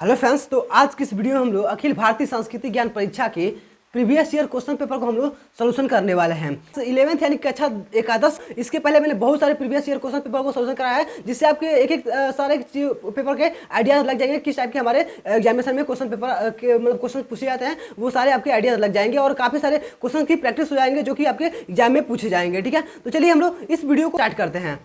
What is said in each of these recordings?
Hello friends, तो आज की इस वीडियो में हम लोग अखिल भारतीय संस्कृति ज्ञान परीक्षा के प्रीवियस ईयर क्वेश्चन पेपर को हम लोग सोल्यूशन करने वाले हैं। 11th यानी कक्षा एकादश, इसके पहले मैंने बहुत सारे प्रीवियस ईयर क्वेश्चन पेपर को सोल्यूशन कराया है, जिससे आपके एक एक सारे पेपर के आइडियाज लग जाएंगे। किस टाइप के हमारे एग्जामिनेशन में क्वेश्चन पेपर के मतलब क्वेश्चन पूछे जाते हैं, वो सारे आपके आइडियाज लग जाएंगे और काफ़ी सारे क्वेश्चन की प्रैक्टिस हो जाएंगे जो कि आपके एग्जाम में पूछे जाएंगे। ठीक है, तो चलिए हम लोग इस वीडियो को स्टार्ट करते हैं।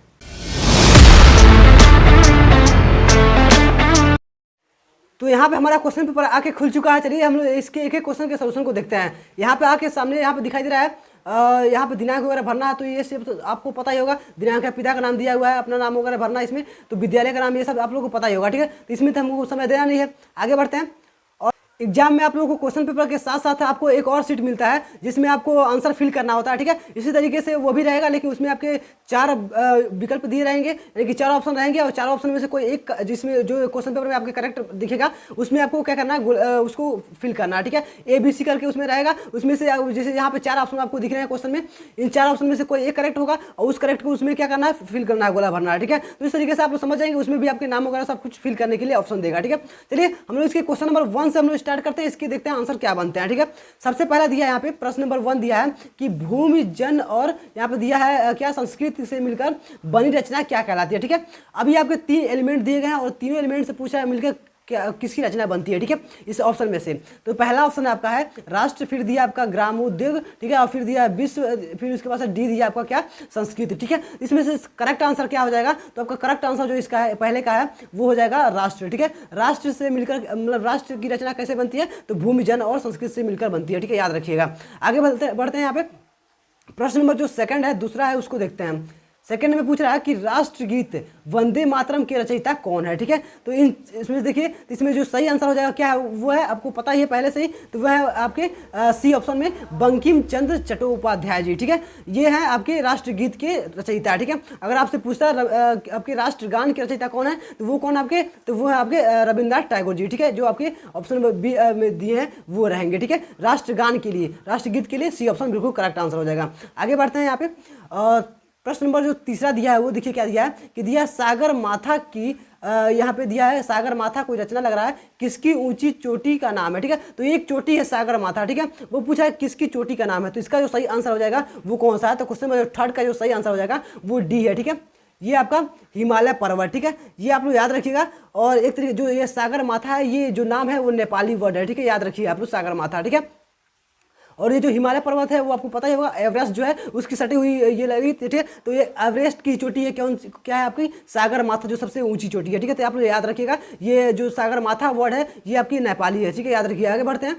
तो यहाँ पे हमारा क्वेश्चन पेपर आके खुल चुका है। चलिए हम लोग इसके एक एक क्वेश्चन के सोल्यूशन को देखते हैं। यहाँ पे आके सामने यहाँ पे दिखाई दे रहा है, यहाँ पे दिनांक वगैरह भरना है। तो ये सब तो आपको पता ही होगा। दिनांक है, पिता का नाम दिया हुआ है, अपना नाम वगैरह भरना है इसमें, तो विद्यालय का नाम, ये सब आप लोगों को पता ही होगा। ठीक है, तो इसमें तो हमको समय देना नहीं है। आगे बढ़ते हैं। एग्जाम में आप लोगों को क्वेश्चन पेपर के साथ साथ आपको एक और सीट मिलता है जिसमें आपको आंसर फिल करना होता है। ठीक है, इसी तरीके से वो भी रहेगा, लेकिन उसमें आपके 4 विकल्प दिए रहेंगे, यानी कि 4 ऑप्शन रहेंगे और 4 ऑप्शन में से कोई एक, जिसमें जो क्वेश्चन पेपर में आपके करेक्ट दिखेगा उसमें आपको क्या करना है, उसको फिल करना है। ठीक है, ABC करके उसमें रहेगा। उसमें से जैसे यहाँ पे 4 ऑप्शन आपको दिख रहे हैं क्वेश्चन में, इन 4 ऑप्शन में से कोई एक करेक्ट होगा और उस करेक्ट को उसमें क्या करना है, फिल करना है, गोला भरना है। ठीक है, तो इस तरीके से आप लोग समझ जाएंगे, उसमें भी आपके नाम वगैरह सब कुछ फिल करने के लिए ऑप्शन देगा। ठीक है, चलिए हम लोग इसके क्वेश्चन नंबर 1 से हम लोग स्टार्ट करते हैं। इसके देखते हैं आंसर क्या बनते हैं। ठीक है, सबसे पहला दिया है यहाँ पे प्रश्न नंबर 1 दिया है कि भूमि जन और यहाँ पे दिया है क्या, संस्कृत से मिलकर बनी रचना क्या कहलाती है। ठीक है, अभी आपके 3 एलिमेंट दिए गए हैं और तीनों एलिमेंट से पूछा है मिलकर क्या किसकी रचना बनती है। ठीक है, इस ऑप्शन में से तो पहला ऑप्शन आपका है राष्ट्र, फिर दिया आपका ग्रामोद्योग, ठीक है, और फिर दिया विश्व, फिर उसके बाद डी दिया आपका क्या, संस्कृति। ठीक है, इसमें से करेक्ट आंसर क्या हो जाएगा, तो आपका करेक्ट आंसर जो इसका है पहले का है वो हो जाएगा राष्ट्र। ठीक है, राष्ट्र से मिलकर मतलब राष्ट्र की रचना कैसे बनती है, तो भूमि जन और संस्कृत से मिलकर बनती है। ठीक है, याद रखिएगा। आगे बढ़ते हैं। यहाँ पे प्रश्न नंबर जो सेकंड है, दूसरा है, उसको देखते हैं। सेकंड में पूछ रहा है कि राष्ट्रगीत वंदे मातरम के रचयिता कौन है। ठीक है, तो इसमें देखिए, तो इसमें जो सही आंसर हो जाएगा क्या है, वो है आपको पता ही है पहले से ही, तो वह है आपके सी ऑप्शन में बंकिम चंद्र चट्टोपाध्याय जी। ठीक है, ये है आपके राष्ट्रगीत के रचयिता। ठीक है, अगर आपसे पूछता है आपके राष्ट्रगान के रचयिता कौन है, तो वो कौन आपके, तो वो है आपके रविन्द्रनाथ टैगोर जी। ठीक है, जो आपके ऑप्शन बी में दिए हैं वो रहेंगे। ठीक है, राष्ट्रगान के लिए, राष्ट्रगीत के लिए सी ऑप्शन बिल्कुल करेक्ट आंसर हो जाएगा। आगे बढ़ते हैं। यहाँ पे प्रश्न नंबर जो तीसरा दिया है वो देखिए क्या दिया है कि दिया सागर माथा की, यहाँ पे दिया है सागर माथा कोई रचना लग रहा है, किसकी ऊंची चोटी का नाम है। ठीक है, तो एक चोटी है सागर माथा। ठीक है, वो पूछा है किसकी चोटी का नाम है, तो इसका जो सही आंसर हो जाएगा वो कौन सा है, तो क्वेश्चन नंबर 3 का जो सही आंसर हो जाएगा वो डी है। ठीक है, ये आपका हिमालय पर्वत। ठीक है, ये आप लोग याद रखिएगा। और एक तरीके जो ये सागर माथा है, ये जो नाम है वो नेपाली वर्ड है। ठीक है, याद रखिए आप लोग सागर माथा। ठीक है, और ये जो हिमालय पर्वत है वो आपको पता ही होगा, एवरेस्ट जो है उसकी सटी हुई ये लगी। ठीक है, तो ये एवरेस्ट की चोटी है, क्या है आपकी सागर माथा, जो सबसे ऊंची चोटी है। ठीक है, तो आप लोग याद रखिएगा, ये जो सागर माथा वर्ड है ये आपकी नेपाली है। ठीक है, याद रखिए। आगे बढ़ते हैं।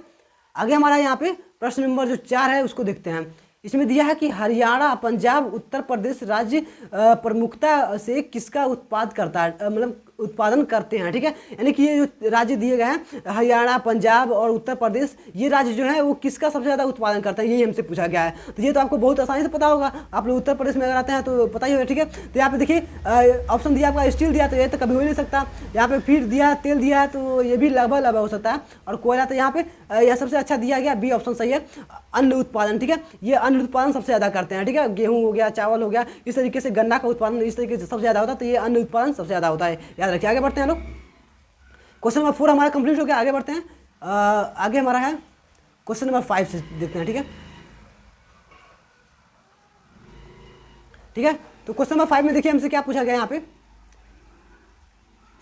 आगे हमारा यहाँ पे प्रश्न नंबर जो 4 है उसको देखते हैं। इसमें दिया है कि हरियाणा, पंजाब, उत्तर प्रदेश राज्य प्रमुखता से किसका उत्पाद करता है, मतलब उत्पादन करते हैं। ठीक है, यानी कि ये जो राज्य दिए गए हैं हरियाणा, पंजाब और उत्तर प्रदेश, ये राज्य जो है वो किसका सबसे ज़्यादा उत्पादन करते हैं, यही हमसे पूछा गया है। तो ये तो आपको बहुत आसानी से पता होगा, आप लोग उत्तर प्रदेश में अगर आते हैं तो पता ही होगा। ठीक है, तो यहाँ पे देखिए ऑप्शन दिया आपका स्टील दिया, तो ये तो कभी हो नहीं सकता। यहाँ पे फिर दिया तेल दिया है, तो ये भी लगभग हो सकता है। और कोयला, तो यहाँ पे यह सबसे अच्छा दिया गया, बी ऑप्शन सही है, अन्न उत्पादन। ठीक है, ये अन्न उत्पादन सबसे ज़्यादा करते हैं। ठीक है, गेहूँ हो गया, चावल हो गया, इस तरीके से गन्ना का उत्पादन इस तरीके से सबसे ज़्यादा होता है, तो ये अन्न उत्पादन सबसे ज़्यादा होता है, याद रखिए। आगे बढ़ते हैं लोग। क्वेश्चन नंबर 4 हमारा कंप्लीट हो गया। आगे बढ़ते हैं। आगे हमारा है क्वेश्चन नंबर 5 से देखते हैं। ठीक है, ठीक है, तो क्वेश्चन नंबर 5 में देखिए हमसे क्या पूछा गया। यहाँ पे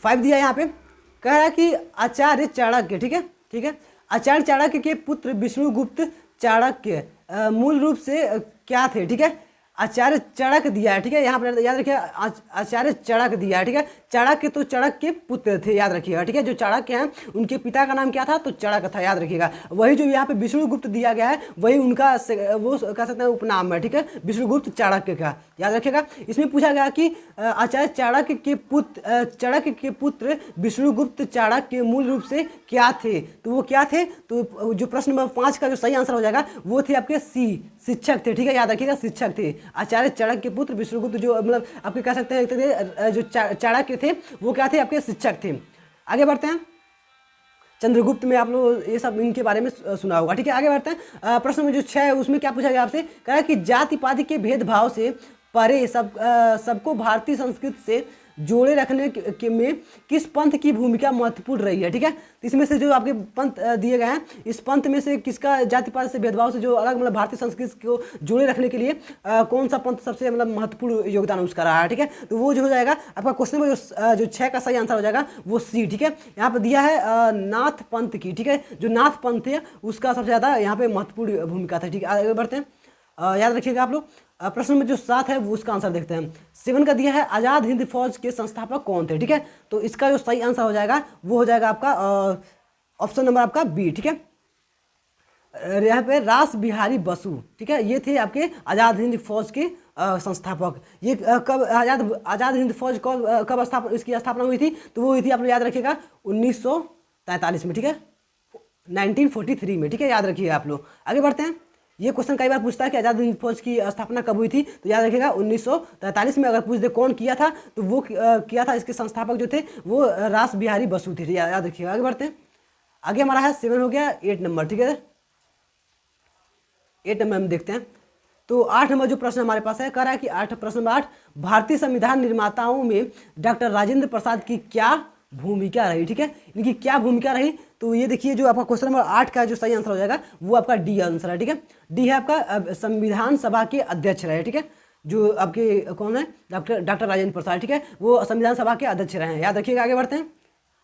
5 दिया, यहाँ पे कह रहा है कि आचार्य चाणक्य, ठीक है, ठीक है, आचार्य चाणक्य के पुत्र विष्णुगुप्त चाणक्य मूल रूप से क्या थे। ठीक है, आचार्य चाणक्य दिया है। ठीक है, यहाँ पर याद रखिए आचार्य चाणक्य दिया है। ठीक है, चाणक्य तो चाणक्य के पुत्र थे, याद रखिएगा। ठीक है, जो चाणक्य हैं उनके पिता का नाम क्या था, तो चाणक्य था, याद रखिएगा। वही जो यहाँ पे विष्णुगुप्त दिया गया है वही उनका वो कह सकते हैं उपनाम है। ठीक है, विष्णुगुप्त चाणक्य का, याद रखिएगा। इसमें पूछा गया कि आचार्य चाणक्य के पुत्र विष्णुगुप्त चाणक्य मूल रूप से क्या थे, तो वो क्या थे, तो जो प्रश्न नंबर 5 का जो सही आंसर हो जाएगा वो थे आपके सी, शिक्षक थे। ठीक है, याद रखिएगा, शिक्षक थे। आचार्य चाणक्य के पुत्र विष्णुगुप्त जो मतलब आपके कह सकते हैं जो चाणक्य थे वो क्या थे, आपके शिक्षक थे। आगे बढ़ते हैं। चंद्रगुप्त में आप लोग ये सब इनके बारे में सुना होगा। ठीक है, आगे बढ़ते हैं। प्रश्न में जो 6 है उसमें क्या पूछा गया आपसे, कह रहा है कि जाति पाति के भेदभाव से परे सबको भारतीय संस्कृति से जोड़े रखने में किस पंथ की भूमिका महत्वपूर्ण रही है, ठीक है। तो इसमें से जो आपके पंथ दिए गए हैं, इस पंथ में से किसका जाति पात से भेदभाव से जो अलग मतलब भारतीय संस्कृति को जोड़े रखने के लिए कौन सा पंथ सबसे मतलब महत्वपूर्ण योगदान उसका रहा है, ठीक है। तो वो जो हो जाएगा आपका क्वेश्चन में जो 6 का सही आंसर हो जाएगा वो सी, ठीक है। यहाँ पर दिया है नाथ पंथ की, ठीक है। जो नाथ पंथ है उसका सबसे ज़्यादा यहाँ पे महत्वपूर्ण भूमिका था, ठीक है। आगे बढ़ते हैं, याद रखिएगा आप लोग। प्रश्न नंबर जो 7 है वो उसका आंसर देखते हैं। 7 का दिया है आज़ाद हिंद फौज के संस्थापक कौन थे, ठीक है। तो इसका जो सही आंसर हो जाएगा वो हो जाएगा आपका ऑप्शन नंबर आपका बी, ठीक है। यहाँ पे रास बिहारी बसु, ठीक है, ये थे आपके आज़ाद हिंद फौज के संस्थापक। ये कब आज़ाद हिंद फौज कब इसकी स्थापना हुई थी, तो वो हुई थी, आप लोग याद रखिएगा 1943 में, ठीक है, 1943 में, ठीक है, याद रखिएगा आप लोग। आगे बढ़ते हैं। ये क्वेश्चन कई बार पूछता है कि आज़ाद हिंद फौज की स्थापना कब हुई थी, तो याद रखिएगा 1943 में। अगर पूछ दे कौन किया था, तो वो किया था, इसके संस्थापक जो थे वो रास बिहारी बसु थे, याद रखिएगा। आगे बढ़ते हैं। आगे हमारा है 7 हो गया, 8 नंबर, ठीक है। 8 नंबर हम देखते हैं। तो 8 नंबर जो प्रश्न हमारे पास है, कह रहा है कि प्रश्न नंबर 8, भारतीय संविधान निर्माताओं में डॉक्टर राजेंद्र प्रसाद की क्या भूमिका रही, ठीक है। इनकी क्या भूमिका रही, तो ये देखिए जो आपका क्वेश्चन नंबर 8 का जो सही आंसर हो जाएगा वो आपका डी आंसर है, ठीक है। डी है आपका संविधान सभा के अध्यक्ष रहे, ठीक है। जो आपके कौन है, डॉक्टर राजेंद्र प्रसाद, ठीक है, वो संविधान सभा के अध्यक्ष रहे हैं, याद रखिएगा। आगे बढ़ते हैं।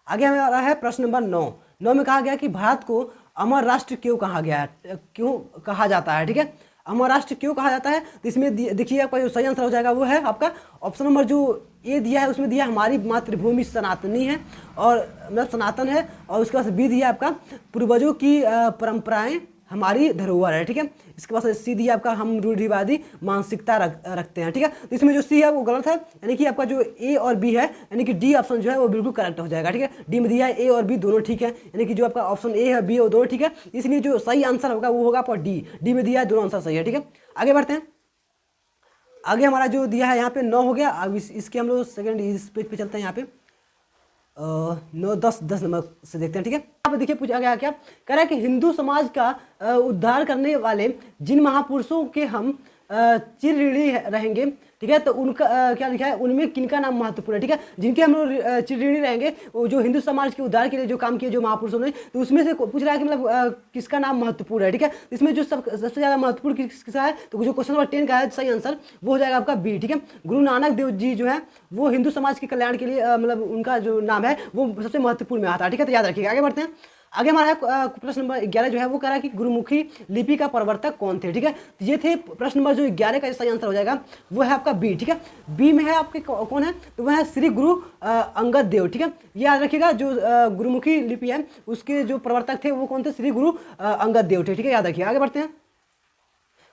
आगे हमारा है प्रश्न नंबर 9 में कहा गया कि भारत को अमर राष्ट्र क्यों कहा गया है, क्यों कहा जाता है, ठीक है। अमर राष्ट्र क्यों कहा जाता है, तो इसमें देखिए आपका जो सही आंसर हो जाएगा वो है आपका ऑप्शन नंबर जो ए दिया है, उसमें दिया हमारी मातृभूमि सनातनी है और मतलब सनातन है, और उसके बाद बी दिया आपका पूर्वजों की परंपराएं हमारी धरोहर है, ठीक है। इसके पास सी दिया आपका हम रूढ़िवादी मानसिकता रखते हैं, ठीक है। तो इसमें जो सी है वो गलत है, यानी कि आपका जो ए और बी है, यानी कि डी ऑप्शन जो है वो बिल्कुल करेक्ट हो जाएगा, ठीक है। डी में दिया है ए और बी दोनों ठीक है, यानी कि जो आपका ऑप्शन ए है, बी है, वो दोनों ठीक है, इसलिए जो सही आंसर होगा वो होगा आपका डी में दिया है, दोनों आंसर सही है, ठीक है। आगे बढ़ते हैं। आगे हमारा जो दिया है यहाँ पे 9 हो गया। अब इसके हम लोग सेकेंड इस पेज पे चलते हैं। यहाँ पे 10 नंबर से देखते हैं, ठीक है। यहाँ पे देखिए पूछा गया क्या, कह रहा है कि हिंदू समाज का उद्धार करने वाले जिन महापुरुषों के हम चिर ऋणी रहेंगे, ठीक है, तो उनका क्या लिखा है, उनमें किनका नाम महत्वपूर्ण है, ठीक है। जिनके हम लोग चिर ऋणी रहेंगे, वो जो हिंदू समाज के उद्धार के लिए जो काम किए जो महापुरुषों ने, तो उसमें से पूछ रहा है कि मतलब किसका नाम महत्वपूर्ण है, ठीक है। इसमें जो सबसे ज़्यादा महत्वपूर्ण किसका है, तो जो क्वेश्चन नंबर 10 का है सही आंसर वो हो जाएगा आपका बी, ठीक है। गुरु नानक देव जी जो है वो हिंदू समाज के कल्याण के लिए मतलब उनका जो नाम है वो सबसे महत्वपूर्ण में आता है, ठीक है। तो याद रखिएगा। आगे बढ़ते हैं। आगे हमारा है प्रश्न नंबर 11 जो है वो कह रहा है कि गुरुमुखी लिपि का प्रवर्तक कौन थे, ठीक है। तो ये थे प्रश्न नंबर जो 11 का सही आंसर हो जाएगा वो है आपका बी, ठीक है। बी में है आपके कौन है, तो वह है श्री गुरु अंगद देव, ठीक है। ये याद रखिएगा जो गुरुमुखी लिपि है उसके जो प्रवर्तक थे वो कौन थे, श्री गुरु अंगद देव थे, ठीक है, याद रखिए। आगे बढ़ते हैं।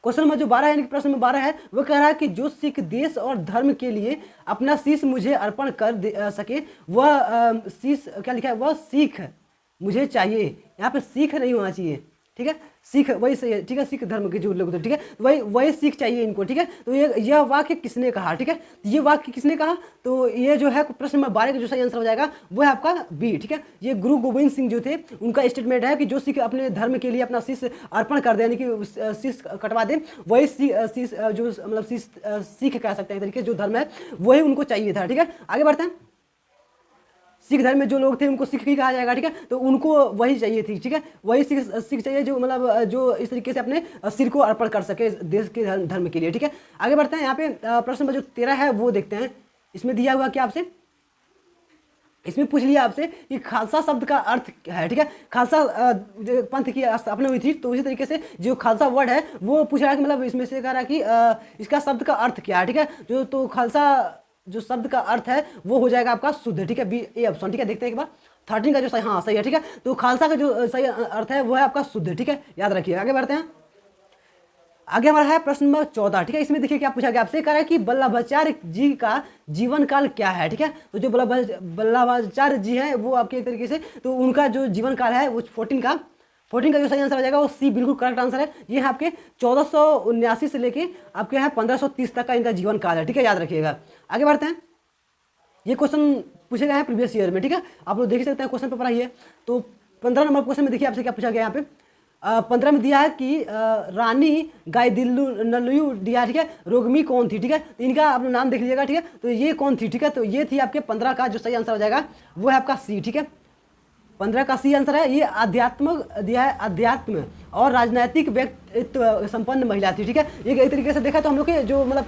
क्वेश्चन नंबर जो 12 है, प्रश्न नंबर 12 है, वो कह रहा है कि जो सिख देश और धर्म के लिए अपना शीश मुझे अर्पण कर सके वह शीश क्या लिखा है, वह सीख मुझे चाहिए। यहाँ पे सीख नहीं होना चाहिए, ठीक है, सीख वही सही है, ठीक है। सिख धर्म के जो लोग, ठीक है, वही सीख चाहिए इनको, ठीक है। तो यह वाक्य किसने कहा, ठीक है, ये वाक्य किसने कहा, तो ये जो है प्रश्न नंबर 12 का जो सही आंसर हो जाएगा वो है आपका बी, ठीक है। ये गुरु गोविंद सिंह जो थे उनका स्टेटमेंट है कि जो सिख अपने धर्म के लिए अपना शीश अर्पण कर दे, यानी कि शीश कटवा दे, वही शीश जो मतलब शीश सीख कह सकते हैं तरीके जो धर्म है वही उनको चाहिए था, ठीक है। आगे बढ़ते हैं। सिख धर्म में जो लोग थे उनको सिख ही कहा जाएगा, ठीक है। तो उनको वही चाहिए थी, ठीक है, वही सिख चाहिए जो मतलब जो इस तरीके से अपने सिर को अर्पण कर सके देश के धर्म के लिए, ठीक है। आगे बढ़ते हैं। यहाँ पे प्रश्न नंबर जो 13 है वो देखते हैं। इसमें दिया हुआ क्या आपसे, इसमें पूछ लिया आपसे कि खालसा शब्द का अर्थ क्या है, ठीक है। खालसा पंथ की स्थापना हुई थी, तो उसी तरीके से जो खालसा वर्ड है वो पूछ रहा है कि मतलब इसमें से कह रहा है कि इसका शब्द का अर्थ क्या है, ठीक है। जो तो खालसा जो शब्द का अर्थ है वो हो जाएगा आपका शुद्ध, ठीक है, बी ए ऑप्शन, ठीक है। देखते हैं एक बार 13 का जो सही, हाँ सही है, ठीक है। तो खालसा का जो सही अर्थ है वो है आपका शुद्ध, ठीक है, याद रखिए। आगे बढ़ते हैं। आगे हमारा है प्रश्न नंबर 14, ठीक है। इसमें देखिए क्या पूछा गया आपसे, कह रहा है कि वल्लभाचार्य जी का जीवन काल क्या है, ठीक है। तो जो वल्लभाचार्य जी हैं वो आपके एक तरीके से तो उनका जो जीवन काल है वो 14 का जो सही आंसर आ जाएगा वो सी बिल्कुल करेक्ट आंसर है। ये है आपके 1479 से लेके आपके यहाँ 1530 तक का इनका जीवन काल है, ठीक है, याद रखिएगा। आगे बढ़ते हैं। ये क्वेश्चन पूछे गए हैं प्रीवियस ईयर में, ठीक है, आप लोग देख सकते हैं क्वेश्चन पेपर आई है। तो 15 नंबर क्वेश्चन में देखिए आपसे क्या पूछा गया यहाँ पे, 15 में दिया है कि रानी गाइदिल्लू नल्लू दिया, ठीक है, रोगमी कौन थी, ठीक है, तो इनका अपना नाम देख लीजिएगा, ठीक है, तो ये कौन थी, ठीक है, तो ये थी आपके 15 का जो सही आंसर हो जाएगा वो है आपका सी, ठीक है, 15 का सी आंसर है। ये आध्यात्मक दिया है, अध्यात्म और राजनैतिक व्यक्तित्व संपन्न महिला थी, ठीक है, ये एक तरीके से देखा तो हम लोग के जो मतलब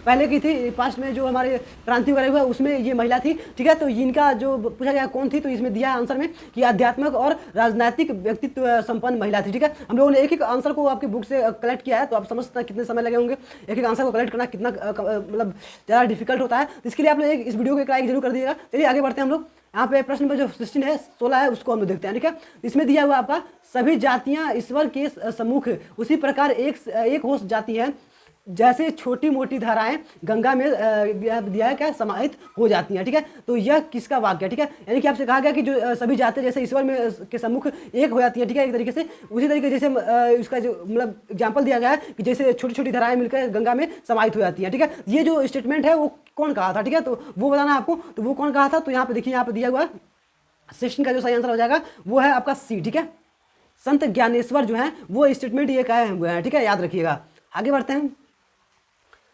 पहले की थी पास्ट में जो हमारे क्रांति वगैरह हुआ उसमें ये महिला थी, ठीक है, तो इनका जो पूछा गया कौन थी तो इसमें दिया है आंसर में कि आध्यात्मिक और राजनैतिक व्यक्तित्व संपन्न महिला थी, ठीक है। हम लोगों ने एक एक आंसर को आपकी बुक से कलेक्ट किया है, तो आप समझ सकते हैं कितने समय लगे होंगे, एक एक आंसर को कलेक्ट करना कितना मतलब ज़्यादा डिफिकल्ट होता है, तो इसके लिए आप लोग इस वीडियो को एक लाइक जरूर कर दीजिएगा। चलिए आगे बढ़ते हैं हम लोग। यहाँ पे प्रश्न नंबर जो 16 है 16 है उसको हम लोग देखते हैं, ठीक है, इसमें दिया हुआ आपका सभी जातियां ईश्वर के सम्मुख उसी प्रकार एक हो जाती है जैसे छोटी मोटी धाराएं गंगा में दिया है क्या समाहित हो जाती हैं, ठीक है, तो यह किसका वाक्य है, ठीक है, यानी कि आपसे कहा गया कि जो सभी जातियां जैसे ईश्वर में के सम्मुख एक हो जाती है, ठीक है, एक तरीके से उसी तरीके जैसे इसका जो मतलब एग्जाम्पल दिया गया है कि जैसे छोटी छोटी धाराएं मिलकर गंगा में समाहित हो जाती हैं, ठीक है, ये जो स्टेटमेंट है वो कौन कहा था, ठीक है, तो वो बताना आपको, तो वो कौन कहा था, तो यहाँ पे देखिए यहाँ पे दिया हुआ 16 का जो सही आंसर हो जाएगा वो है आपका सी, ठीक है, संत ज्ञानेश्वर जो है वो स्टेटमेंट ये कहे हुए हैं, ठीक है, याद रखिएगा। आगे बढ़ते हैं।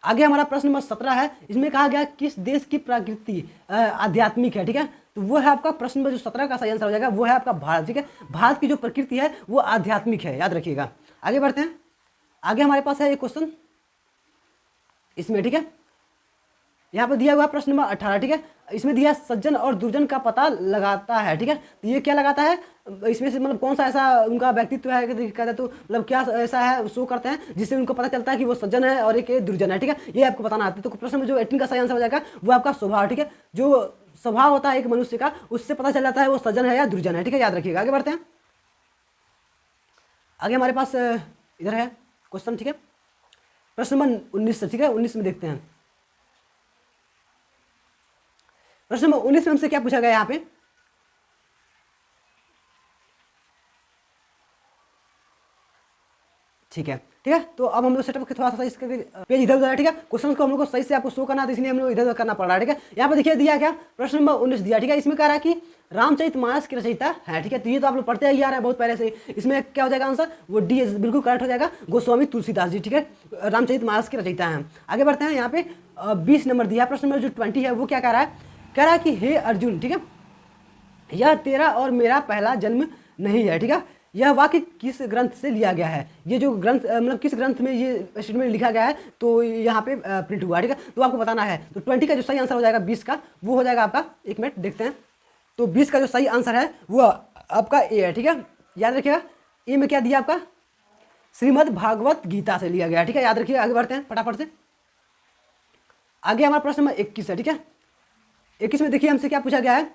आगे हमारा प्रश्न नंबर 17 है, इसमें कहा गया किस देश की प्रकृति आध्यात्मिक है, ठीक है, तो वो है आपका प्रश्न नंबर जो 17 का सही आंसर हो जाएगा वो है आपका भारत, ठीक है, भारत की जो प्रकृति है वो आध्यात्मिक है, याद रखिएगा। आगे बढ़ते हैं। आगे हमारे पास है एक क्वेश्चन इसमें, ठीक है, यहाँ पे दिया हुआ प्रश्न नंबर 18, ठीक है, इसमें दिया सज्जन और दुर्जन का पता लगाता है, ठीक है, तो ये क्या लगाता है, इसमें से मतलब कौन सा ऐसा उनका व्यक्तित्व है कहते हैं, तो मतलब क्या ऐसा है शो करते हैं जिससे उनको पता चलता है कि वो सज्जन है और एक दुर्जन है, ठीक है, ये आपको बताना आता है। तो प्रश्न में जो 18 का सही आंसर हो जाएगा वो आपका स्वभाव, ठीक है, जो स्वभाव होता है एक मनुष्य का उससे पता चल जाता है वो सज्जन है या दुर्जन है, ठीक है, याद रखिएगा। आगे बढ़ते हैं। आगे हमारे पास इधर है क्वेश्चन, ठीक है, प्रश्न नंबर 19, ठीक है, 19 में देखते हैं। प्रश्न नंबर 19 में हमसे क्या पूछा गया यहाँ पे, ठीक है, ठीक है, तो अब हम लोग सेटअप के थोड़ा सा इसके पेज इधर उधर है, ठीक है, क्वेश्चन को हम लोग को सही से आपको शो करना है, तो इसलिए हम लोग इधर उधर करना पड़ रहा है, ठीक है। यहाँ पे देखिए दिया क्या प्रश्न नंबर 19 दिया, ठीक है, इसमें कह रहा है कि रामचरितमानस की रचयिता है, ठीक है, तो ये तो आप लोग पढ़ते ही आ रहे हैं बहुत पहले से। इसमें क्या हो जाएगा आंसर, वो डी बिल्कुल करेक्ट हो जाएगा, गोस्वामी तुलसीदास जी, ठीक है, रामचरितमानस की रचयिता है। आगे बढ़ते हैं। यहाँ पे 20 नंबर दिया, प्रश्न नंबर जो 20 है वो क्या कह रहा है, कह रहा है कि हे अर्जुन, ठीक है, यह तेरा और मेरा पहला जन्म नहीं है, ठीक है, यह वाक्य किस ग्रंथ से लिया गया है, ये जो ग्रंथ मतलब किस ग्रंथ में ये स्टेटमेंट लिखा गया है, तो यहाँ पे प्रिंट हुआ है, ठीक है, तो आपको बताना है। तो 20 का जो सही आंसर हो जाएगा 20 का वो हो जाएगा आपका, एक मिनट देखते हैं, तो 20 का जो सही आंसर है वो आपका ए है, ठीक है, याद रखिएगा। ए में क्या दिया आपका, श्रीमद् भागवत गीता से लिया गया, ठीक है, याद रखिएगा। आगे बढ़ते हैं फटाफट से। आगे हमारा प्रश्न नंबर 21 है, ठीक है, 21 में देखिए हमसे क्या पूछा गया है,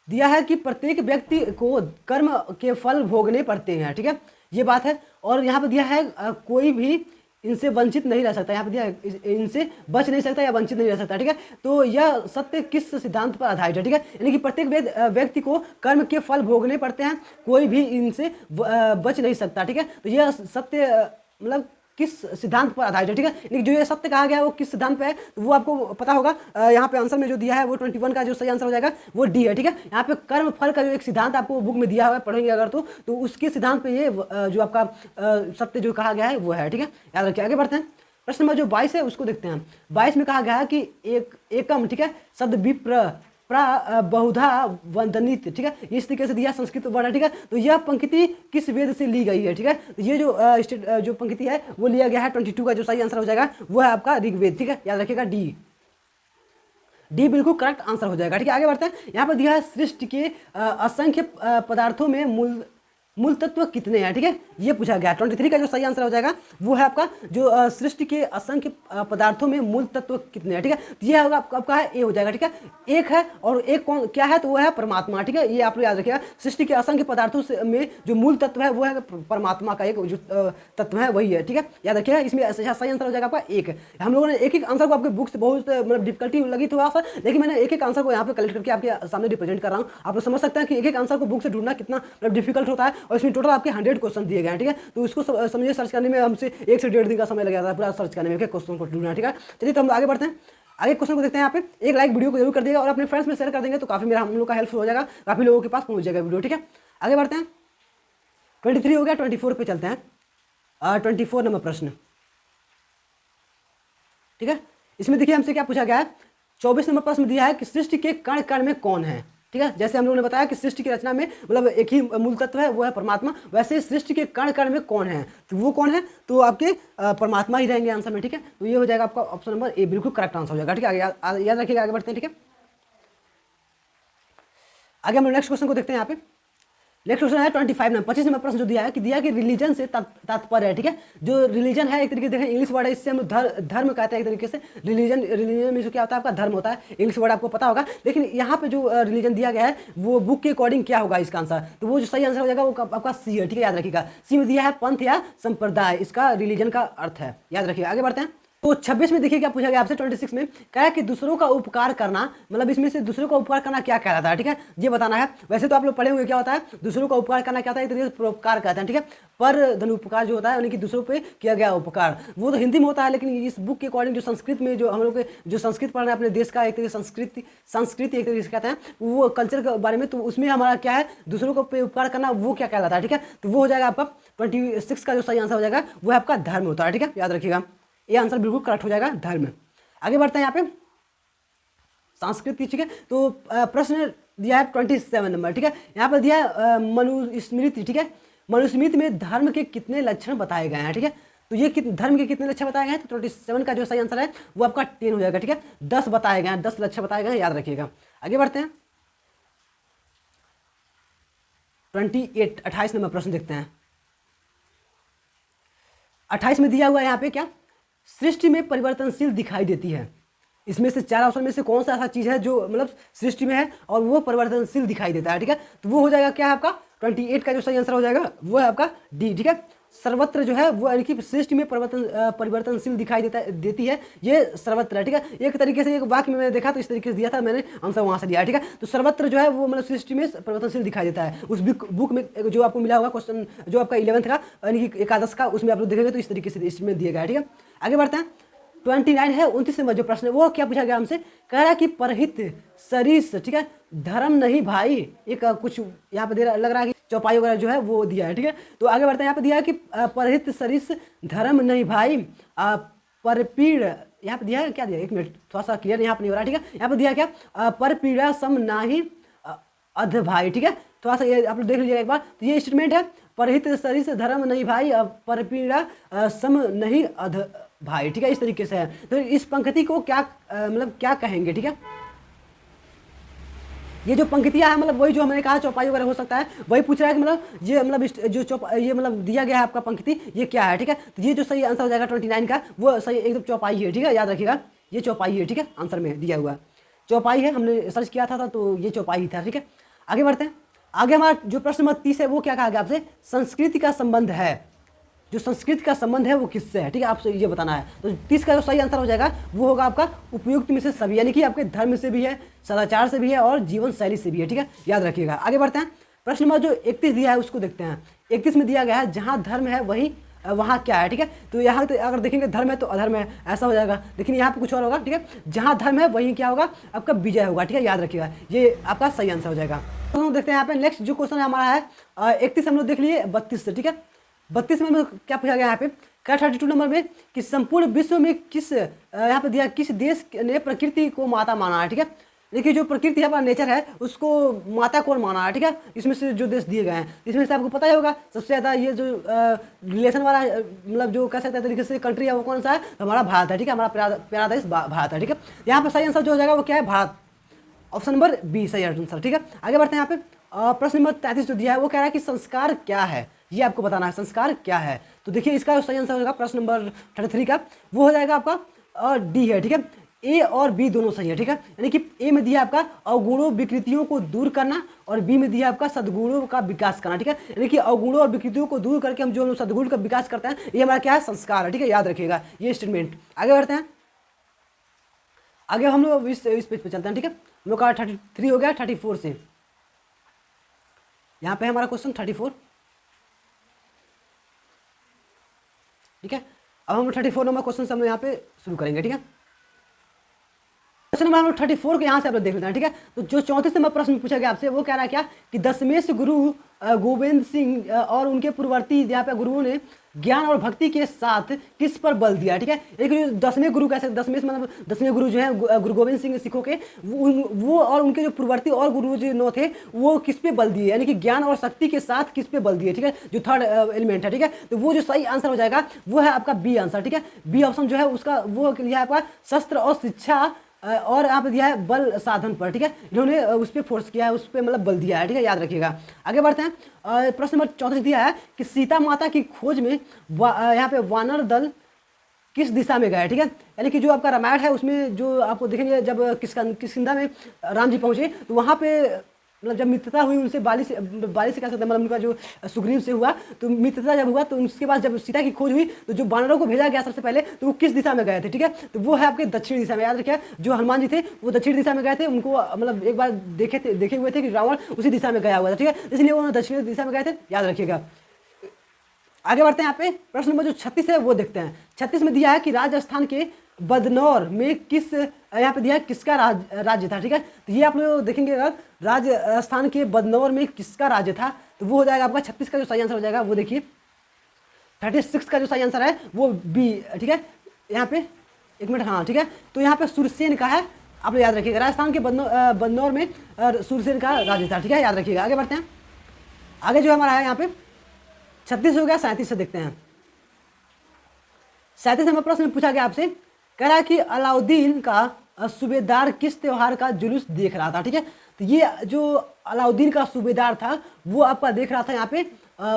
दिया है कि प्रत्येक व्यक्ति को कर्म के फल भोगने पड़ते हैं, ठीक है, ये बात है, और यहाँ पे दिया है कोई भी इनसे वंचित नहीं रह सकता, यहाँ पे दिया है इनसे बच नहीं सकता या वंचित नहीं रह सकता, ठीक है, तो यह सत्य किस सिद्धांत पर आधारित है, ठीक है, यानी कि प्रत्येक व्यक्ति को कर्म के फल भोगने पड़ते हैं, कोई भी इनसे बच नहीं सकता, ठीक है, तो यह सत्य मतलब किस सिद्धांत पर आधारित है, ठीक है, लेकिन जो ये सत्य कहा गया है वो किस सिद्धांत पे है तो वो आपको पता होगा। यहाँ पे आंसर में जो दिया है वो 21 का जो सही आंसर हो जाएगा वो डी है, ठीक है, यहाँ पे कर्म फल का जो एक सिद्धांत आपको बुक में दिया हुआ है पढ़ेंगे अगर तो उसके सिद्धांत पे ये जो आपका सत्य जो कहा गया है वो है, ठीक है, याद रखिए। आगे बढ़ते हैं। प्रश्न नंबर जो 22 है उसको देखते हैं। 22 में कहा गया है कि एकम, ठीक है, सद विप्र बहुधा वंदनित, ठीक है, इस तरीके से दिया संस्कृत वर्ड है, ठीक है, तो यह पंक्ति किस वेद से ली गई है, ठीक है, तो ये जो पंक्ति है वो लिया गया है 22 का जो सही आंसर हो जाएगा वो है आपका ऋग्वेद, ठीक है, याद रखिएगा डी बिल्कुल करेक्ट आंसर हो जाएगा, ठीक है। आगे बढ़ते हैं। यहाँ पर दिया है सृष्टि के असंख्य पदार्थों में मूल तत्व कितने हैं, ठीक है, ये पूछा गया। 23 का जो सही आंसर हो जाएगा वो है आपका जो सृष्टि के असंख्य पदार्थों में मूल तत्व कितने हैं, ठीक है, ये होगा आपका है ए हो जाएगा, ठीक है, एक है और एक कौन क्या है तो वो है परमात्मा, ठीक है, ये आप लोग याद रखिएगा। सृष्टि के असंख्य पदार्थों से में जो मूल तत्व है वो है परमात्मा का एक जो तत्व है वही है, ठीक है, याद रखिएगा। इसमें सही आंसर हो जाएगा आपका एक। हम लोगों ने एक एक आंसर को आपके बुक से बहुत मतलब डिफिकल्टी लगी थोड़ा सा, लेकिन मैंने एक एक आंसर को यहाँ पे कलेक्ट करके आपके सामने रिप्रेजेंट कर रहा हूँ। आप लोग समझ सकते हैं कि एक एक आंसर को बुक से ढूंढना कितना मतलब डिफिकल्ट होता है, और इसमें टोटल आपके 100 क्वेश्चन दिए गए हैं, ठीक है, तो इसको समझिए सर्च करने में हमसे 1 से 1.5 दिन का समय लग जाता है पूरा सर्च करने में क्वेश्चन को ढूंढना, ठीक है। चलिए तो हम आगे बढ़ते हैं। आगे क्वेश्चन को देखते हैं। यहाँ पे एक लाइक वीडियो को जरूर कर देगा और अपने फ्रेंड्स में शेयर कर देंगे तो काफी मेरा हम लोग का हेल्प हो जाएगा, काफी लोगों के पास पहुंच जाएगा वीडियो, ठीक है। आगे बढ़ते हैं। 23 हो गया, 24 पे चलते हैं। 24 नंबर प्रश्न, ठीक है। इसमें देखिए हमसे क्या पूछा गया है, 24 नंबर प्रश्न दिया है कि सृष्टि के कण कण में कौन है, ठीक है। जैसे हम लोगों ने बताया कि सृष्टि की रचना में मतलब एक ही मूल तत्व है, वो है परमात्मा, वैसे ही सृष्टि के कण कण में कौन है, तो वो कौन है, तो आपके परमात्मा ही रहेंगे आंसर में, ठीक है। तो ये हो जाएगा आपका ऑप्शन नंबर ए, बिल्कुल करेक्ट आंसर हो जाएगा, ठीक है। याद रखिएगा, आगे बढ़ते हैं, ठीक है। आगे हम नेक्स्ट क्वेश्चन को देखते हैं। यहाँ पे नेक्स्ट क्वेश्चन है 25 नंबर 25 नंबर प्रश्न जो दिया है कि रिलीजन से तात्पर्य है, ठीक है। जो रिलीजन है एक तरीके से देखें इंग्लिश वर्ड है, इससे हम धर्म कहते हैं एक तरीके से। रिलीजन में जो क्या होता है आपका धर्म होता है, इंग्लिश वर्ड आपको पता होगा। लेकिन यहाँ पे जो रिलीजन दिया गया है वो बुक के अकॉर्डिंग क्या होगा इसका आंसर, तो वो जो सही आंसर हो जाएगा वो आपका सी है, ठीक है। याद रखिएगा, सी में दिया है पंथ या संप्रदाय, इसका रिलीजन का अर्थ है, याद रखिएगा। आगे बढ़ते हैं। तो 26 में देखिए क्या पूछा गया आपसे, 26 में कहा है कि दूसरों का उपकार करना, मतलब इसमें से दूसरों का उपकार करना क्या कहलाता है, ठीक है, ये बताना है। वैसे तो आप लोग पढ़े होंगे क्या होता है दूसरों का उपकार करना, क्या होता है एक तरीके से परोपकार कहते हैं, ठीक है। पर धन उपकार जो होता है यानी कि दूसरों पे किया गया उपकार, वो तो हिंदी में होता है, लेकिन इस बुक के अकॉर्डिंग जो संस्कृत में जो हम लोग जो संस्कृत पढ़ रहे हैं अपने देश का एक तरीके संस्कृति एक तरीके से कहते हैं, वो कल्चर के बारे में, तो उसमें हमारा क्या है दूसरों को पे उपकार करना वो क्या कहलाता है, ठीक है। तो वो हो जाएगा आपका 26 का जो सही आंसर हो जाएगा वो आपका धर्म होता है, ठीक है, याद रखिएगा। ये आंसर बिल्कुल करेक्ट हो जाएगा, धर्म। आगे बढ़ते हैं यहाँ पे संस्कृत, ठीक है। तो प्रश्न दिया है 27 नंबर, ठीक है। यहाँ पर दिया है मनुस्मृति, ठीक है। मनुस्मृति में धर्म के कितने लक्षण बताए गए हैं, ठीक है। तो ये धर्म के कितने लक्षण बताए गए हैं, तो 27 का जो सही आंसर है वो आपका 10 हो जाएगा, ठीक है। 10 बताए गए हैं, 10 लक्षण बताए गए हैं, याद रखिएगा। आगे बढ़ते हैं 28 नंबर प्रश्न देखते हैं। 28 में दिया हुआ है यहाँ पे क्या, सृष्टि में परिवर्तनशील दिखाई देती है। इसमें से 4 ऑप्शन में से कौन सा ऐसा चीज है जो मतलब सृष्टि में है और वो परिवर्तनशील दिखाई देता है, ठीक है। तो वो हो जाएगा क्या है आपका 28 का जो सही आंसर हो जाएगा वो है आपका डी, ठीक है। सर्वत्र जो है वो यानी कि सृष्टि में परिवर्तनशील दिखाई देती है, ये सर्वत्र है, ठीक है। एक तरीके से एक वाक्य में मैंने देखा तो इस तरीके से दिया था, मैंने आंसर वहां से दिया, ठीक है। तो सर्वत्र जो है वो मतलब सृष्टि में परिवर्तनशील दिखाई देता है। उस बुक में जो आपको मिला होगा क्वेश्चन जो आपका 11th का यानी कि एकादश का, उसमें आप लोग देखेंगे तो इस तरीके से इसमें दिया गया है, ठीक है। आगे बढ़ते हैं 29 है 29 नंबर जो प्रश्न है वो क्या पूछा गया हमसे, कह रहा है कि परहित सरिस, ठीक है, धर्म नहीं भाई, एक कुछ यहाँ पे दे रहा लग रहा है कि चौपाई वगैरह जो है वो दिया है, ठीक है। तो आगे बढ़ते हैं, यहाँ पे दिया है कि परहित सरिस धर्म नहीं भाई, परपीड़, यहाँ पे दिया है क्या दिया, एक मिनट थोड़ा सा क्लियर यहाँ पे नहीं हो रहा, ठीक है। यहाँ पे दिया क्या परपीड़ा सम नाही अध भाई, ठीक है। थोड़ा सा ये आप लोग देख लीजिएगा एक बार, तो ये स्टेटमेंट है परहित सरिस धर्म नहीं भाई, परपीड़ा सम नहीं अध भाई, ठीक है, इस तरीके से है। तो इस पंक्ति को क्या मतलब क्या कहेंगे, ठीक है। ये जो पंक्तियां है मतलब वही जो हमने कहा चौपाई वगैरह हो सकता है, वही पूछ रहा है कि मतलब ये मतलब जो ये मतलब दिया गया है आपका पंक्ति ये क्या है, ठीक है। तो ये जो सही आंसर हो जाएगा 29 का वो सही एकदम चौपाई है, ठीक है, याद रखिएगा ये चौपाई है, ठीक है, आंसर में दिया हुआ चौपाई है, हमने सर्च किया था तो ये चौपाई था, ठीक है। आगे बढ़ते हैं। आगे हमारा जो प्रश्न नंबर 30 है वो क्या कहा गया आपसे, संस्कृति का संबंध है, जो संस्कृत का संबंध है वो किससे है, ठीक है, आपसे ये बताना है। तो 30 का जो सही आंसर हो जाएगा वो होगा आपका उपयुक्त में से सभी, यानी कि आपके धर्म से भी है, सदाचार से भी है और जीवन शैली से भी है, ठीक है, याद रखिएगा। आगे बढ़ते हैं। प्रश्न नंबर जो 31 दिया है उसको देखते हैं। 31 में दिया गया है जहाँ धर्म है वही वहाँ क्या है, ठीक है। तो यहाँ तो अगर देखेंगे धर्म है तो अधर्म है, ऐसा हो जाएगा, लेकिन यहाँ पे कुछ और होगा, ठीक है। जहाँ धर्म है वहीं क्या होगा आपका विजय होगा, ठीक है, याद रखिएगा, ये आपका सही आंसर हो जाएगा। तो हम देखते हैं यहाँ पे नेक्स्ट जो क्वेश्चन हमारा है 31 हम लोग देख लिए 32 से, ठीक है। 32 में क्या पूछा गया यहाँ पे, क्या 32 नंबर में कि संपूर्ण विश्व में किस यहाँ पे दिया किस देश ने प्रकृति को माता माना है, ठीक है। देखिए जो प्रकृति है अपना नेचर है उसको माता कौन माना है, ठीक है। इसमें से जो देश दिए गए हैं इसमें से आपको पता ही होगा सबसे ज़्यादा ये जो रिलेशन वाला मतलब जो कह सकते हैं तरीके से कंट्री है वो कौन सा है, तो हमारा भारत है, ठीक है, हमारा प्यारा देश भारत है, ठीक है। यहाँ पर सही आंसर जो हो जाएगा वो क्या है, भारत, ऑप्शन नंबर बी सही आंसर, ठीक है। आगे बढ़ते हैं। यहाँ पे प्रश्न नंबर 33 जो दिया है वो कह रहा है कि संस्कार क्या है, ये आपको बताना है संस्कार क्या है। तो देखिए इसका जो सही आंसर होगा प्रश्न नंबर 33 का वो हो जाएगा आपका डी है, ठीक है। ए और बी दोनों सही है, ठीक है, यानी कि ए में दिया आपका अवगुणों विकृतियों को दूर करना और बी में दिया आपका सद्गुणों का विकास करना, ठीक है, यानी कि अवगुणों और विकृतियों को दूर करके हम जो सद्गुण का विकास करते हैं ये हमारा क्या है, संस्कार है, ठीक है, याद रखिएगा ये स्टेटमेंट। आगे बढ़ते हैं। आगे हम लोग इस पेज पे चलते हैं, ठीक है। हम लोग का 33 हो गया 34 से, यहाँ पे हमारा क्वेश्चन 34, ठीक है। अब हम 34 नंबर क्वेश्चन से हम यहाँ पे शुरू करेंगे, ठीक है। क्वेश्चन नंबर हम लोग 34 को यहाँ से आप लोग देख लेते हैं, ठीक है। तो जो 34 नंबर प्रश्न पूछा गया आपसे वो कह रहा है क्या कि दशमेश गुरु गोविंद सिंह और उनके पूर्ववर्ती यहाँ पे गुरुओं ने ज्ञान और भक्ति के साथ किस पर बल दिया, ठीक है। एक जो 10वें गुरु कैसे, दशमेश मतलब 10वें गुरु जो है गुरु गोविंद सिंह सिखों के, वो और उनके जो पूर्ववर्ती और गुरु जो 9 थे वो किस पे बल दिए, यानी कि ज्ञान और शक्ति के साथ किस पे बल दिए, ठीक है, जो थर्ड एलिमेंट है, ठीक है। तो वो जो सही आंसर हो जाएगा वो है आपका बी आंसर, ठीक है। बी ऑप्शन जो है उसका वो लिया है आपका शस्त्र और शिक्षा और यहाँ पे दिया है बल साधन पर, ठीक है। इन्होंने उस पर फोर्स किया है, उस पर मतलब बल दिया है, ठीक है, याद रखिएगा। आगे बढ़ते हैं। प्रश्न नंबर 34 दिया है कि सीता माता की खोज में यहाँ पे वानर दल किस दिशा में गया है, ठीक है। यानी कि जो आपका रामायण है उसमें जो आपको देखेंगे जब किष्किंधा में राम जी पहुंचे तो वहाँ पे मतलब जब मित्रता हुई उनसे बाली से कह सकते हैं, मतलब उनका जो सुग्रीव से हुआ तो मित्रता जब हुआ तो उसके बाद जब सीता की खोज हुई तो जो वानरों को भेजा गया सबसे पहले तो वो किस दिशा में गए थे, ठीक है। तो वो है आपके दक्षिण दिशा में, याद रखिए। जो हनुमान जी थे वो दक्षिण दिशा में गए थे, उनको मतलब एक बार देखे हुए थे कि रावण उसी दिशा में गया हुआ था, ठीक है, इसलिए उन्होंने दक्षिण दिशा में गए थे, याद रखिएगा। आगे बढ़ते हैं। यहाँ पे प्रश्न नंबर जो 36 है वो देखते हैं। 36 में दिया है कि राजस्थान के बदनौर में किस, यहाँ पे दिया है किसका राज्य था, ठीक है। तो ये आप लोग देखेंगे अगर राजस्थान के बदनौर में किसका राज्य था तो वो हो जाएगा आपका 36 का जो सही आंसर हो जाएगा वो देखिए 36 का जो सही आंसर है वो बी, ठीक है। यहाँ पे एक मिनट, हाँ ठीक है। तो यहाँ पे सुरसेन का है, आप लोग याद रखिएगा। राजस्थान के बदनौर में सुरसेन का राज्य था, ठीक है, याद रखिएगा। आगे बढ़ते हैं। आगे जो हमारा है यहाँ पे 36 हो गया, 37 से देखते हैं। 37 नंबर प्रश्न में पूछा गया आपसे, कह रहा है कि अलाउद्दीन का सूबेदार किस त्योहार का जुलूस देख रहा था, ठीक है। तो ये जो अलाउद्दीन का सूबेदार था वो आपका देख रहा था यहाँ पे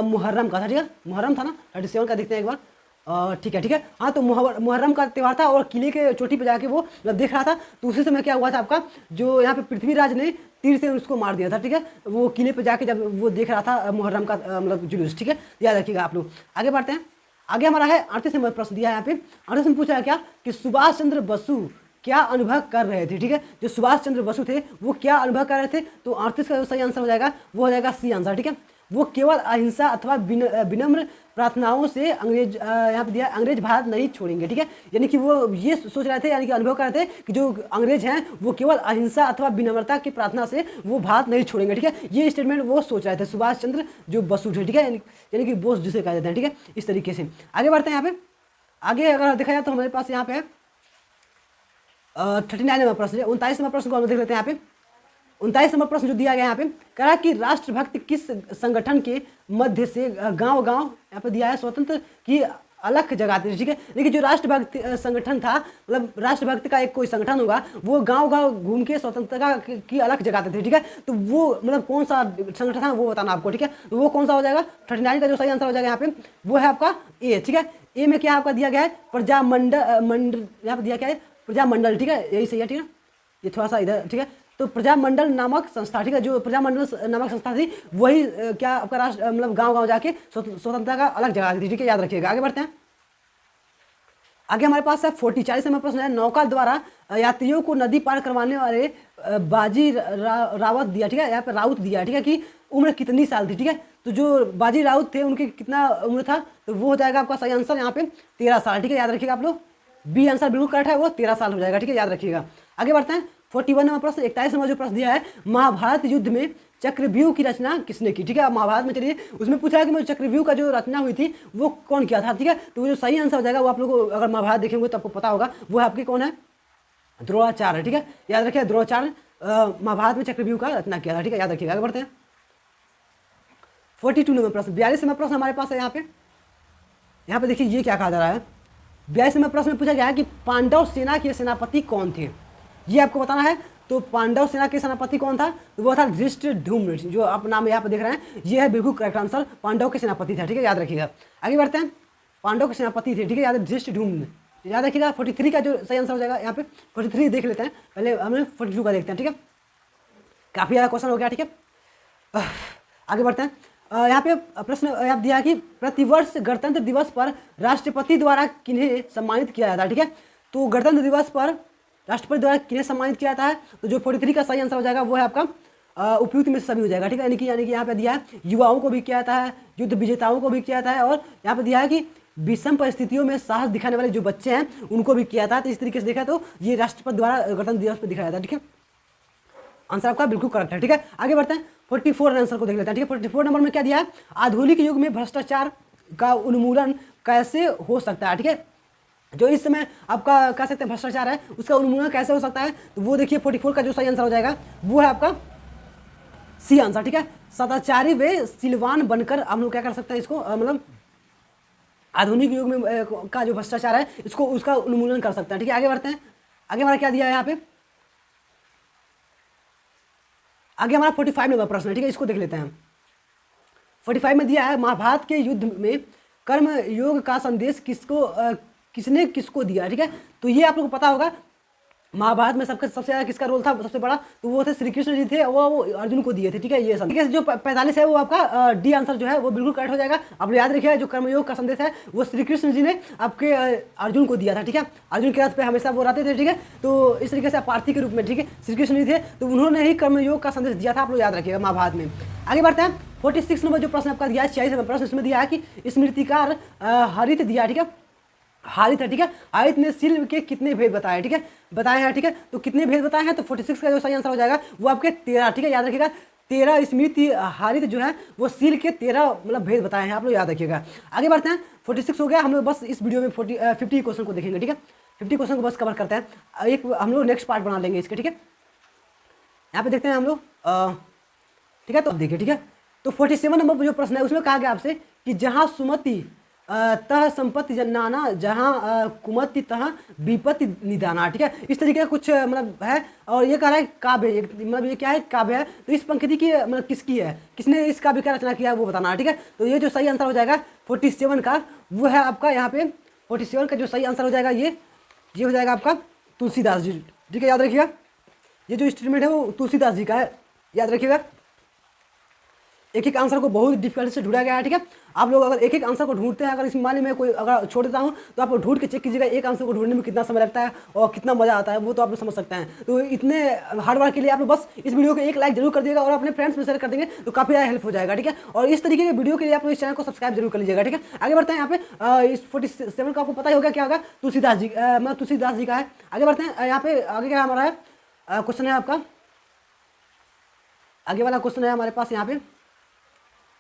मुहर्रम का था, ठीक है, मुहर्रम था ना। 37 का देखते हैं एक बार, ठीक है, ठीक है, हाँ। तो मुहर्रम का त्यौहार था और किले के चोटी पे जाके वो मतलब देख रहा था। तो उसी समय क्या हुआ था आपका, जो यहाँ पे पृथ्वीराज ने तीर से उसको मार दिया था, ठीक है। वो किले पे जाके जब वो देख रहा था मुहर्रम का मतलब जुलूस, ठीक है, याद रखिएगा आप लोग। आगे बढ़ते हैं। आगे हमारा है 38 नंबर प्रश्न दिया है यहाँ पे। 38 में पूछा है क्या कि सुभाष चंद्र बसु क्या अनुभव कर रहे थे, ठीक है। जो सुभाष चंद्र बसु थे वो क्या अनुभव कर रहे थे, तो 38 का जो सही आंसर हो जाएगा वो हो जाएगा सी आंसर, ठीक है। वो केवल अहिंसा अथवा विनम्र प्रार्थनाओं से अंग्रेज यहाँ पे दिया अंग्रेज भारत नहीं छोड़ेंगे, ठीक है। यानी कि वो ये सोच रहे थे, यानी कि अनुभव कर रहे थे कि जो अंग्रेज हैं वो केवल अहिंसा अथवा विनम्रता की प्रार्थना से वो भारत नहीं छोड़ेंगे, ठीक है। ये स्टेटमेंट वो सोच रहे थे सुभाष चंद्र जो बसु थे, ठीक है, यानी कि बोस जिसे कहा जाता है, ठीक है, इस तरीके से। आगे बढ़ते हैं। यहाँ पे आगे अगर देखा जाए तो हमारे पास यहाँ पे 39 नंबर प्रश्न है। 39 नंबर प्रश्न को हम देख लेते हैं। यहाँ पे 39 नंबर प्रश्न जो दिया गया यहाँ पे कह रहा है कि राष्ट्रभक्त किस संगठन के मध्य से गांव गांव यहाँ पे दिया है स्वतंत्र की अलख जगाते थे, ठीक है। लेकिन जो राष्ट्रभक्त संगठन था, मतलब राष्ट्रभक्त का एक कोई संगठन होगा वो गांव गांव घूम के स्वतंत्रता की अलख जगाते थे, ठीक है। तो वो मतलब कौन सा संगठन था वो बताना आपको, ठीक है। तो वो कौन सा हो जाएगा, 39 का जो सही आंसर हो जाएगा यहाँ पे वो है आपका ए, ठीक है। ए में क्या आपका दिया गया है प्रजामंडल, यहाँ पे दिया क्या है प्रजामंडल, ठीक है, यही सही है, ठीक है। ये थोड़ा सा इधर, ठीक है। तो प्रजामंडल नामक संस्था, ठीक है, जो प्रजामंडल नामक संस्था थी वही क्या आपका राष्ट्र मतलब गांव गांव जाके स्वतंत्रता का अलग जगह थी, ठीक है, याद रखिएगा। आगे बढ़ते हैं। आगे हमारे पास है 40 नंबर प्रश्न है। नौका द्वारा यात्रियों को नदी पार करवाने वाले बाजी रावत दिया, ठीक है, यहाँ पे राउत दिया, ठीक है, कि उम्र कितनी साल थी, ठीक है। तो जो बाजी राउत थे उनकी कितना उम्र था, तो वो हो जाएगा आपका सही आंसर यहाँ पे 13 साल, ठीक है, याद रखिएगा आप लोग। बी आंसर बिल्कुल करेक्ट है, वो 13 साल हो जाएगा, ठीक है, याद रखिएगा। आगे बढ़ते हैं। 41 नंबर प्रश्न, 41 नंबर जो प्रश्न दिया है, महाभारत युद्ध में चक्रव्यूह की रचना किसने की, ठीक है। महाभारत में चलिए उसमें पूछा है कि मुझे चक्रव्यूह का जो रचना हुई थी वो कौन किया था, ठीक है। तो वो जो सही आंसर हो जाएगा वो आप लोग को अगर महाभारत देखेंगे तो आपको पता होगा वो है आपके कौन है, द्रोणाचार्य, ठीक है, याद रखिए। द्रोणाचार्य महाभारत में चक्रव्यूह का रचना किया था, ठीक है, याद रखिएगा। आगे बढ़ते हैं। 42 नंबर प्रश्न, 42 नंबर प्रश्न हमारे पास है। यहाँ पे देखिए ये क्या कहा जा रहा है। 42 नंबर प्रश्न में पूछा गया है कि पांडव सेना के सेनापति कौन थे, ये आपको बताना है। तो पांडव सेना के सेनापति कौन था, तो वो था धृष्टद्युम्न, जो आप नाम यहाँ पे देख रहे हैं ये है बिल्कुल करेक्ट आंसर, पांडव के सेनापति था, ठीक है, याद रखिएगा। आगे बढ़ते हैं। पांडव के सेनापति थे, ठीक है, याद है धृष्टद्युम्न, याद रखिएगा। 43 का जो सही आंसर हो जाएगा यहाँ पे 43 देख लेते हैं, पहले हमें 42 का देखते हैं, ठीक है। काफ़ी ज़्यादा क्वेश्चन हो गया, ठीक है। आगे बढ़ते हैं। यहाँ पे प्रश्न यहाँ दिया कि प्रतिवर्ष गणतंत्र दिवस पर राष्ट्रपति द्वारा किन्हें सम्मानित किया जाता है, ठीक है। तो गणतंत्र दिवस पर राष्ट्रपति द्वारा किन्हें सम्मानित किया जाता है, तो जो 43 का सही आंसर हो जाएगा वो है आपका उपयुक्त में से सभी हो जाएगा, ठीक है। यानी कि यहाँ पे दिया है युवाओं को भी किया जाता है, युद्ध विजेताओं को भी किया जाता है, और यहाँ पे दिया है कि विषम परिस्थितियों में साहस दिखाने वाले जो बच्चे हैं उनको भी किया था। तो इस तरीके से देखा तो ये राष्ट्रपति द्वारा गणतंत्र दिवस पर दिखाया था। ठीक है, आंसर आपका बिल्कुल करेक्ट है। ठीक है, आगे बढ़ते हैं 44 आंसर को देख लेते हैं। ठीक है, 44 नंबर में क्या दिया है, आधुनिक युग में भ्रष्टाचार का उन्मूलन कैसे हो सकता है। ठीक है, जो इस समय आपका कह सकते हैं भ्रष्टाचार है उसका उन्मूलन कैसे हो सकता है, तो वो देखिए 44 का जो सही आंसर हो जाएगा वो है आपका सी आंसर। ठीक है, सदाचारी वे सिलवान बनकर हम लोग क्या कर सकते हैं इसको मतलब आधुनिक युग में का जो भ्रष्टाचार है इसको उसका उन्मूलन कर सकते हैं। ठीक है, आगे बढ़ते हैं। आगे हमारा क्या दिया है यहाँ पे, आगे हमारा 45 नंबर प्रश्न है। ठीक है, इसको देख लेते हैं। 45 में दिया है महाभारत के युद्ध में कर्म योग का संदेश किसने किसको दिया। ठीक है, तो ये आप लोग को पता होगा महाभारत में सबसे ज़्यादा किसका रोल था सबसे बड़ा, तो वो थे श्री कृष्ण जी थे, वो अर्जुन को दिए थे। ठीक है, ये ठीक है, जो 45 है वो आपका डी आंसर जो है वो बिल्कुल करेक्ट हो जाएगा। आप लोग याद रखिएगा जो कर्मयोग का संदेश है वो श्री कृष्ण जी ने आपके अर्जुन को दिया था। ठीक है, अर्जुन के रथ पे हमेशा वो रहते थे। ठीक है, तो इस तरीके से पार्थी के रूप में ठीक है श्री कृष्ण जी थे, तो उन्होंने ही कर्मयोग का संदेश दिया था। आप लोग याद रखिएगा महाभारत में। आगे बढ़ते हैं 46 नंबर जो प्रश्न आपका दिया है 46 नंबर प्रश्न, इसमें दिया है कि स्मृतिकार हरित दिया। ठीक है, हारित है। ठीक है, हारित ने सिल के कितने भेद बताए। ठीक है, बताए हैं। ठीक है, तो कितने भेद बताए हैं, तो 46 का जो सही आंसर हो जाएगा वो आपके 13। ठीक है, याद रखिएगा 13 स्मृति हारित जो है वो सिल के 13 मतलब भेद बताए हैं, आप लोग याद रखिएगा। आगे बढ़ते हैं 46 हो गया, हम लोग बस इस वीडियो में 50 क्वेश्चन को देखेंगे। ठीक है, 50 क्वेश्चन को बस कवर करते हैं, एक हम लोग नेक्स्ट पार्ट बना लेंगे इसके। ठीक है, यहाँ पे देखते हैं हम लोग ठीक है, तो देखिए। ठीक है, तो 47 नंबर जो प्रश्न है उसमें कहा गया आपसे कि जहाँ सुमति तह संपत्ति जनाना जहाँ कुमति तह विपत्ति निदाना। ठीक है, इस तरीके का कुछ मतलब है, और ये कह रहा है काव्य, मतलब ये क्या है काव्य है, तो इस पंक्ति की मतलब किसकी है, किसने इस काव्य का रचना किया है वो बताना है। ठीक है, तो ये जो सही आंसर हो जाएगा 47 का वो है आपका यहाँ पे 47 का जो सही आंसर हो जाएगा ये हो जाएगा आपका तुलसीदास जी। ठीक है, याद रखिएगा ये जो स्टेटमेंट है वो तुलसीदास जी का है, याद रखिएगा। एक एक आंसर को बहुत डिफिकल्टी से ढूंढा गया है। ठीक है, आप लोग अगर एक एक आंसर को ढूंढते हैं, अगर इस मान में कोई अगर छोड़ देता हूँ तो आप लोग ढूंढ के चेक कीजिएगा एक आंसर को ढूंढने में कितना समय लगता है और कितना मजा आता है, वो तो आप लोग समझ सकते हैं। तो इतने हार्ड वर्क के लिए आप लोग बस इस वीडियो को एक लाइक जरूर कर दिएगा और अपने फ्रेंड्स में शेयर कर देंगे तो काफी ज़्यादा हेल्प हो जाएगा। ठीक है, और इस तरीके के वीडियो के लिए आप लोग इस चैनल को सब्सक्राइब जरूर कर लीजिएगा। ठीक है, आगे बढ़ते हैं। यहाँ पे इस 47 का आपको पता ही होगा क्या होगा, तुलसीदास जी मतलब तुलसीदास जी का है। आगे बढ़ते हैं, यहाँ पे आगे क्या हमारा है क्वेश्चन है आपका, आगे वाला क्वेश्चन है हमारे पास यहाँ पे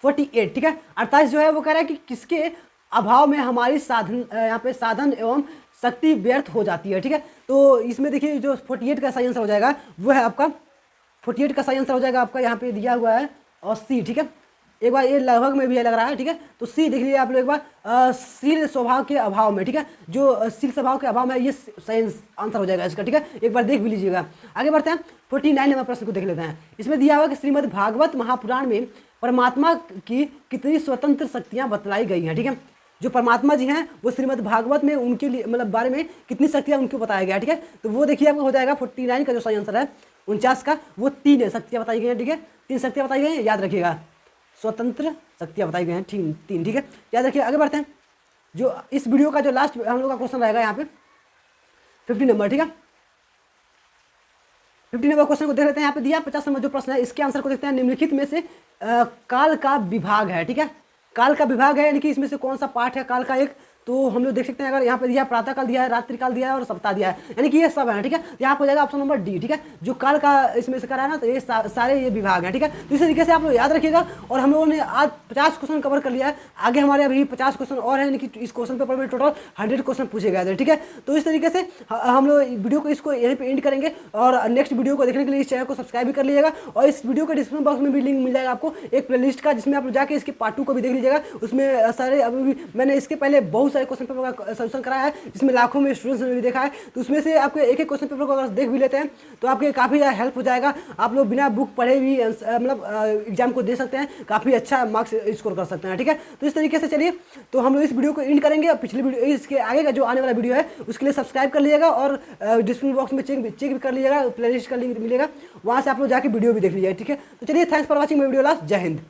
48। ठीक है, 48 जो है वो कह रहा है कि किसके अभाव में हमारी साधन यहाँ पे साधन एवं शक्ति व्यर्थ हो जाती है। ठीक है, तो इसमें देखिए जो 48 का सही आंसर हो जाएगा वो है आपका 48 का सही आंसर हो जाएगा आपका यहाँ पे दिया हुआ है और सी। ठीक है, एक बार ये लगभग में भी लग रहा है। ठीक है, तो सी देख लीजिए आप लोग एक बार शील स्वभाव के अभाव में। ठीक है, जो शील स्वभाव के अभाव में ये सही आंसर हो जाएगा इसका। ठीक है, एक बार देख भी लीजिएगा। आगे बढ़ते हैं 49 नंबर प्रश्न को देख लेते हैं। इसमें दिया हुआ कि श्रीमद् भागवत महापुराण में परमात्मा की कितनी स्वतंत्र शक्तियाँ बतलाई गई हैं। ठीक है, जो परमात्मा जी हैं वो श्रीमद् भागवत में उनके लिए मतलब बारे में कितनी शक्तियाँ उनको बताया गया। ठीक है, तो वो देखिए आपको हो जाएगा 49 का जो सही आंसर है 49 का वो 3 शक्तियाँ बताई गई हैं। ठीक है, 3 शक्तियाँ बताई गई हैं, याद रखिएगा स्वतंत्र शक्तियाँ बताई गई हैं 3। ठीक है, याद रखिए। आगे बढ़ते हैं, जो इस वीडियो का जो लास्ट हम लोग का क्वेश्चन रहेगा यहाँ पे 50 नंबर। ठीक है, 50 नंबर क्वेश्चन को देख लेते हैं। यहाँ पे दिया 50 नंबर जो प्रश्न है इसके आंसर को देखते हैं। निम्नलिखित में से काल का विभाग है। ठीक है, काल का विभाग है यानी कि इसमें से कौन सा पाठ है काल का एक, तो हम लोग देख सकते हैं। अगर यहाँ पे दिया प्रातः काल दिया है, रात्रि काल दिया है और सप्ताह दिया है, यानी कि ये सब है। ठीक है, यहाँ हो जाएगा ऑप्शन नंबर डी। ठीक है, जो काल का इसमें से करा है ना, तो ये सारे ये विभाग हैं। ठीक है, तो इस तरीके से आप लोग याद रखिएगा। और हम लोगों ने आज 50 क्वेश्चन कवर कर लिया है, आगे हमारे अभी 50 क्वेश्चन और है, यानी कि इस क्वेश्चन पेपर में टोटल 100 क्वेश्चन पूछे गए थे। ठीक है, तो इस तरीके से हम लोग वीडियो को इसको यहीं पे एंड करेंगे और नेक्स्ट वीडियो को देखने के लिए इस चैनल को सब्सक्राइब भी कर लीजिएगा। और इस वीडियो के डिस्क्रिप्शन बॉक्स में भी लिंक मिल जाएगा आपको एक प्लेलिस्ट का, जिसमें आप लोग जाके इसके पार्ट 2 को भी देख लीजिएगा। उसमें सारे अभी भी मैंने इसके पहले बहुत सारे क्वेश्चन पेपर का सोल्यूशन कराया है, जिसमें लाखों में स्टूडेंट्स ने भी देखा है। तो उसमें से आपके एक एक क्वेश्चन पेपर को अगर देख भी लेते हैं तो आपके काफ़ी ज़्यादा हेल्प हो जाएगा। आप लोग बिना बुक पढ़े भी मतलब एग्जाम को दे सकते हैं, काफ़ी अच्छा मार्क्स स्कोर कर सकते हैं। ठीक है, तो इस तरीके से चलिए तो हम लोग इस वीडियो को एंड करेंगे। और पिछले वीडियो इसके आगे का जो आने वाला वीडियो है उसके लिए सब्सक्राइब कर लीजिएगा और डिस्क्रिप्शन बॉक्स में चेक भी कर लीजिएगा, प्लेलिस्ट का लिंक मिलेगा, वहाँ से आप लोग जाके वीडियो भी देख लीजिएगा। ठीक है, तो चलिए thanks for watching my video last. जय हिंद।